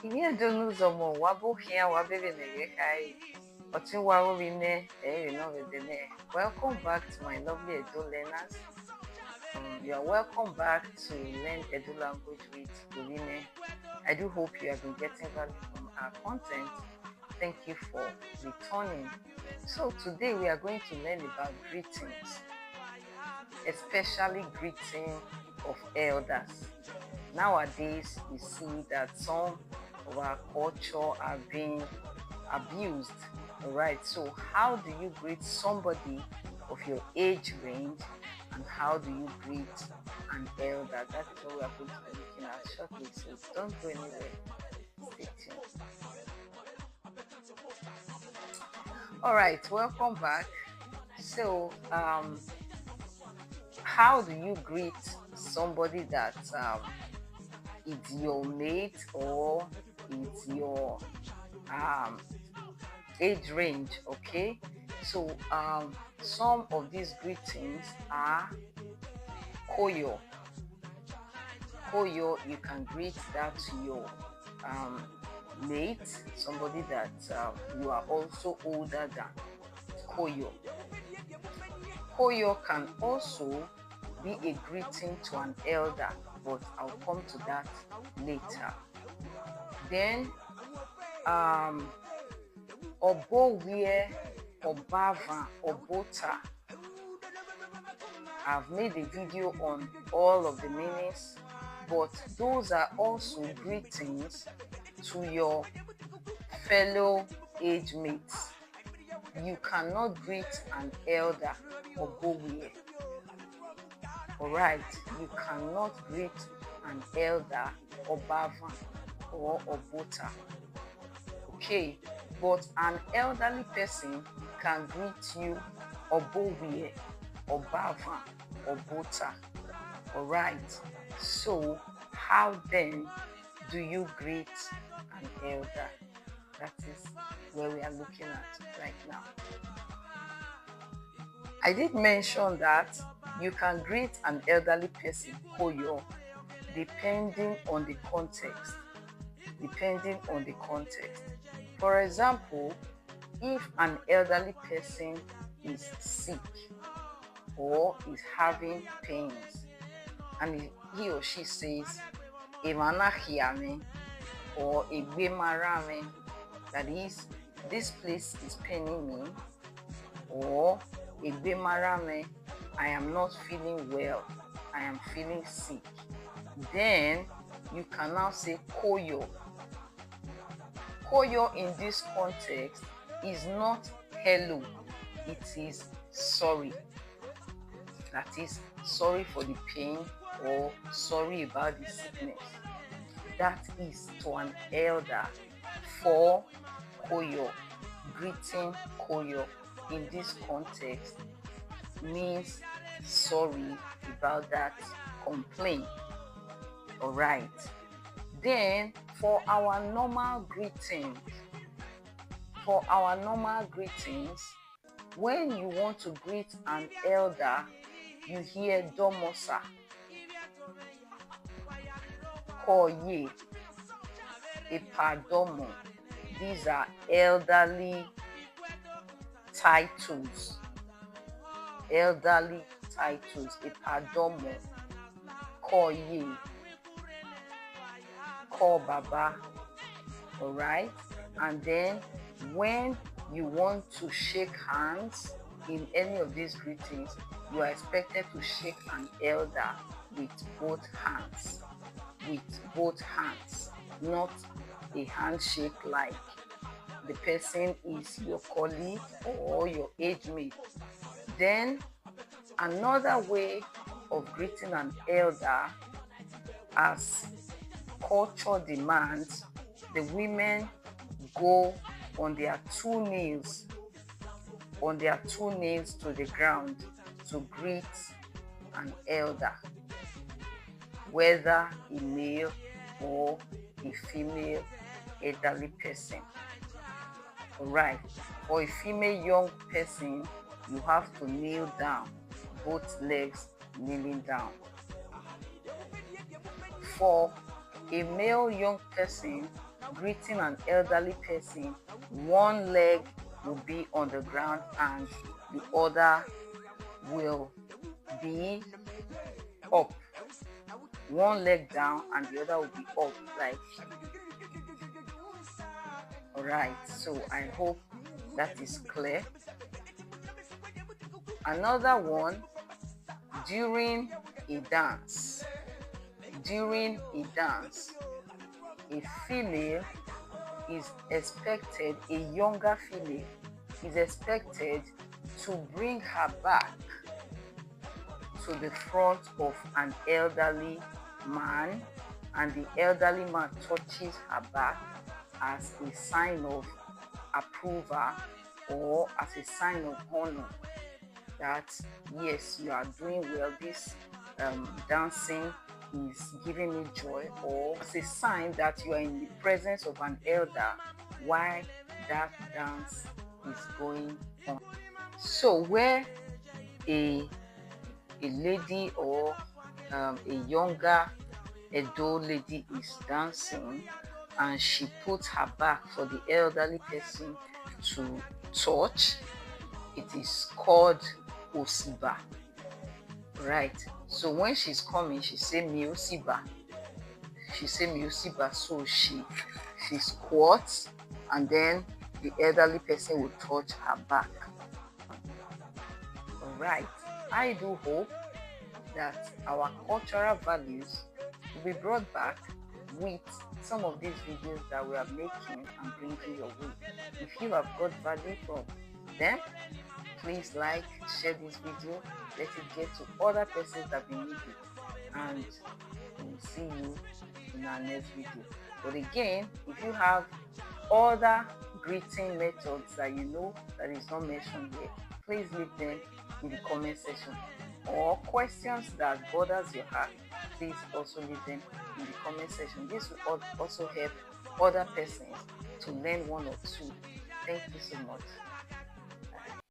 Ihe donu zomo wabo here wabebe negekai. Otin wawo bine vedene. Welcome back to my lovely Édo learners. You are welcome back to learn Édo language with Dorine. I do hope you have been getting value from our content. Thank you for returning. So today we are going to learn about greetings, especially greeting of elders. Nowadays, we see that some of our culture are being abused. All right, so how do you greet somebody of your age range, and how do you greet an elder? That is what we are going to be looking at shortly, so don't go anywhere. Stay tuned. All right, welcome back. So how do you greet somebody that it's your mate or it's your age range? Okay, so some of these greetings are koyo. Koyo, you can greet that to your mate, somebody that you are also older than. Koyo. Koyo can also be a greeting to an elder, but I'll come to that later. Then obowie, obava, obota. I've made a video on all of the meanings, but those are also greetings to your fellow age mates. You cannot greet an elder obowie. Alright, you cannot greet an elder obava or obota. Okay, but an elderly person can greet you obowie, obava, obota. Alright, so how then do you greet an elder? That is where we are looking at right now. I did mention that you can greet an elderly person koyo depending on the context. For example, if an elderly person is sick or is having pains and he or she says "Emanahiame" or "Egbemarame," that is, this place is paining me, or "Egbemarame," I am not feeling well, I am feeling sick, then you can now say koyo. Koyo in this context is not hello, it is sorry. That is, sorry for the pain or sorry about the sickness. That is to an elder for koyo. Greeting koyo in this context means sorry about that complaint. All right. Then for our normal greetings, when you want to greet an elder, you hear domosa, koye, epadomo. These are elderly titles. Epadomo, koye, ko baba. All right. And then when you want to shake hands in any of these greetings, you are expected to shake an elder with both hands. Not a handshake like the person is your colleague or your age mate. Then another way of greeting an elder, as culture demands, the women go on their two knees to the ground to greet an elder, whether a male or a female elderly person. All right, for a female young person, you have to kneel down, both legs kneeling down. For a male young person, greeting an elderly person, one leg will be on the ground and the other will be up. One leg down and the other will be up, like. Alright, so I hope that is clear. Another one, during a dance. During a dance, a female is expected, a younger female is expected to bring her back to the front of an elderly man, and the elderly man touches her back as a sign of approval or as a sign of honor that yes, you are doing well, this dancing is giving me joy, or as a sign that you are in the presence of an elder while that dance is going on. So where a lady or a younger Edo lady is dancing and she puts her back for the elderly person to touch, it is called Osiba. Right. So when she's coming, she say Miosiba. She say Miosiba. So she squats, and then the elderly person will touch her back. All right. I do hope that our cultural values will be brought back with some of these videos that we are making and bringing your way. If you have got value from them, please like, share this video, let it get to other persons that will need it, and we'll see you in our next video. But again, if you have other greeting methods that you know that is not mentioned here, please leave them in the comment section, or questions that bothers your heart, please also leave them in the comment section. This will also help other persons to learn one or two. Thank you so much.